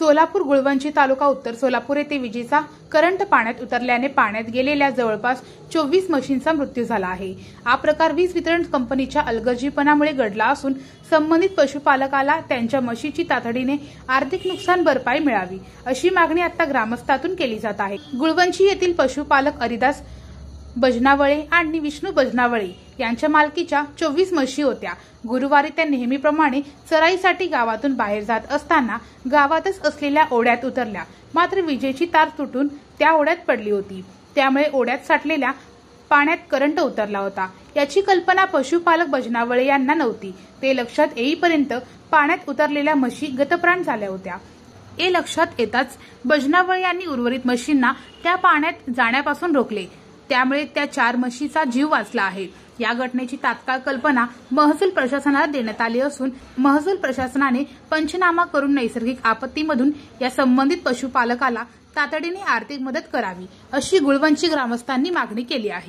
सोलापूर गुळवंची तालुका उत्तर सोलापूर येथे विजेचा करंट पाण्यात उतरल्याने पाण्यात गेलेल्या जवळपास 24 म्हशींचा मृत्यू झाला आहे। हा प्रकार वीज वितरण कंपनीच्या अलगर्जीपणामुळे घडला असून संबंधित पशुपालकाला त्यांच्या म्हशीची तातडीने आर्थिक नुकसान भरपाई मिळावी अशी मागणी आता ग्रामस्थातून केली जात आहे। गुळवंची येथील पशुपालक अरिदास बजनावळे आणि विष्णू बजनावळे यांच्या मालकीच्या 24 म्हशी होत्या। गुरुवारी त्या नेहमीप्रमाणे चराईसाठी गावातून बाहेर जात असताना गावातच असलेल्या ओढ्यात उतरल्या, मात्र विजेची तार तुटून त्या ओढ्यात पडली होती। त्यामुळे ओढ्यात साठलेल्या पाण्यात करंट उतरला होता। याची कल्पना पशुपालक बजनावळे यांना नव्हती। ते लक्षात येईपर्यंत पाण्यात उतरलेल्या म्हशी गतप्राण झाल्या होत्या। हे लक्षात येताच बजनावळे यांनी उर्वरित म्हशींना त्या पाण्यात जाण्यापासून रोखले, त्यामुळे त्या 4 म्हशींचा जीव वाचला आहे। या घटनेची तात्काळ कल्पना महसूल प्रशासनाला देण्यात आली असून महसूल प्रशासनाने पंचनामा करून नैसर्गिक आपत्तीमधून या संबंधित पशुपालकाला तातडीने आर्थिक मदत करावी अशी गुळवंची ग्रामस्थांनी मागणी केली आहे।